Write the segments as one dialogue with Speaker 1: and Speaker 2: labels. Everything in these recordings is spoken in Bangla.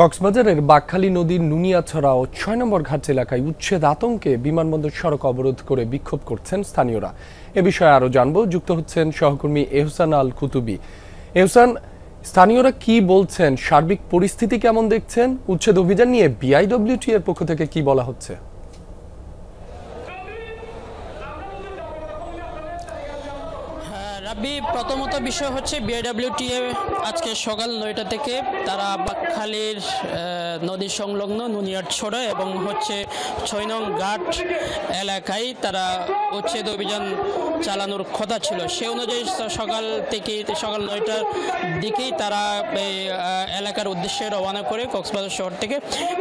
Speaker 1: কক্সবাজারের বাকখালী নদীর নুনিয়াছড়া ও ৬ নম্বর ঘাট এলাকায় উচ্ছেদ আতঙ্কে বিমানবন্দর সড়ক অবরোধ করে বিক্ষোভ করছেন স্থানীয়রা। এ বিষয়ে আরও জানবো, যুক্ত হচ্ছেন সহকর্মী এহসান আল কুতুবি। এহসান, স্থানীয়রা কি বলছেন, সার্বিক পরিস্থিতি কেমন দেখছেন, উচ্ছেদ অভিযান নিয়ে বিআইডব্লিউটি এর পক্ষ থেকে কি বলা হচ্ছে?
Speaker 2: রাব্বি, প্রথমত বিষয় হচ্ছে বিআইডব্লিউটিএ আজকে সকাল ৯টা থেকে তারা বাকখালীর নদী সংলগ্ন নুনিয়াছড়া এবং ৬ নং ঘাট এলাকায় তারা উচ্ছেদ অভিযান চালানোর কথা ছিল। সে অনুযায়ী সকাল ৯টার দিকেই তারা এই এলাকার উদ্দেশ্যে রওনা করে কক্সবাজার শহর থেকে।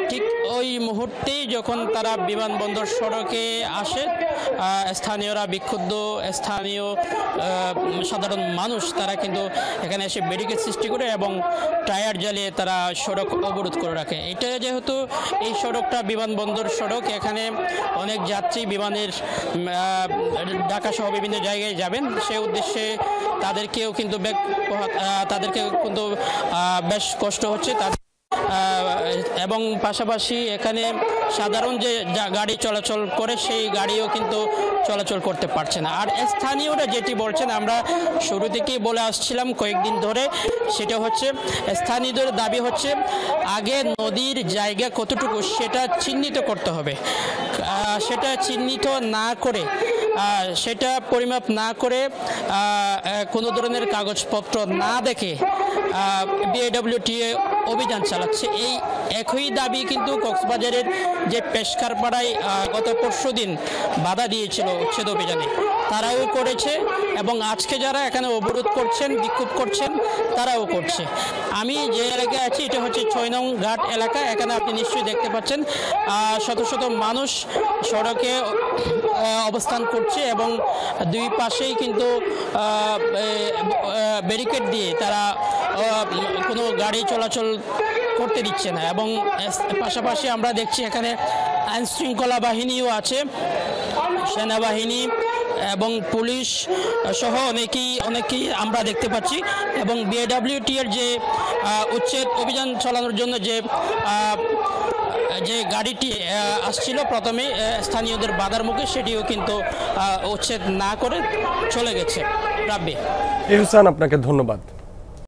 Speaker 2: ঠিক ওই মুহূর্তেই যখন তারা বিমানবন্দর সড়কে আসে, স্থানীয়রা বিক্ষুব্ধ, স্থানীয় সাধারণ মানুষ তারা কিন্তু এখানে এসে ব্যারিকেড সৃষ্টি করে এবং টায়ার জ্বালিয়ে তারা সড়ক অবরোধ করে রাখে। এটা যেহেতু এই সড়কটা বিমানবন্দর সড়ক, এখানে অনেক যাত্রী বিমানের ঢাকা সহ বিভিন্ন জায়গায় যাবেন, সে উদ্দেশ্যে তাদেরকে কিন্তু বেশ কষ্ট হচ্ছে এবং পাশাপাশি এখানে সাধারণ যে গাড়ি চলাচল করে সেই গাড়িও কিন্তু চলাচল করতে পারছে না। আর স্থানীয়রা যেটি বলছেন, আমরা শুরু থেকেই বলে আসছিলাম কয়েকদিন ধরে, সেটা হচ্ছে স্থানীয়দের দাবি হচ্ছে আগে নদীর জায়গা কতটুকু সেটা চিহ্নিত করতে হবে। সেটা চিহ্নিত না করে, সেটা পরিমাপ না করে, কোনো ধরনের কাগজপত্র না দেখে বিআইডব্লিউটিএ অভিযান চালাচ্ছে। এই একই দাবি কিন্তু কক্সবাজারের যে পেশকারপাড়ায় গত পরশুদিন বাধা দিয়েছিল উচ্ছেদ অভিযানে, তারাও করেছে এবং আজকে যারা এখানে অবরোধ করছেন, বিক্ষোভ করছেন, তারাও করছে। আমি যে এলাকায় আছি এটা হচ্ছে ৬ নং ঘাট এলাকা। এখানে আপনি নিশ্চয়ই দেখতে পাচ্ছেন শত শত মানুষ সড়কে অবস্থান করছে এবং দুই পাশেই কিন্তু ব্যারিকেড দিয়ে তারা কোনো গাড়ি চলাচল করতে দিচ্ছে না। এবং পাশাপাশি আমরা দেখছি এখানে আইন শৃঙ্খলা বাহিনীও আছে, সেনাবাহিনী এবং পুলিশ সহ অনেকেই আমরা দেখতে পাচ্ছি। এবং বিআইডব্লিউটি এর যে উচ্ছেদ অভিযান চালানোর জন্য যে গাড়িটি আসছিল প্রথমে স্থানীয়দের বাধার মুখে, সেটিও কিন্তু উচ্ছেদ না করে চলে গেছে। রাব্বি,
Speaker 1: এহসান, আপনাকে ধন্যবাদ।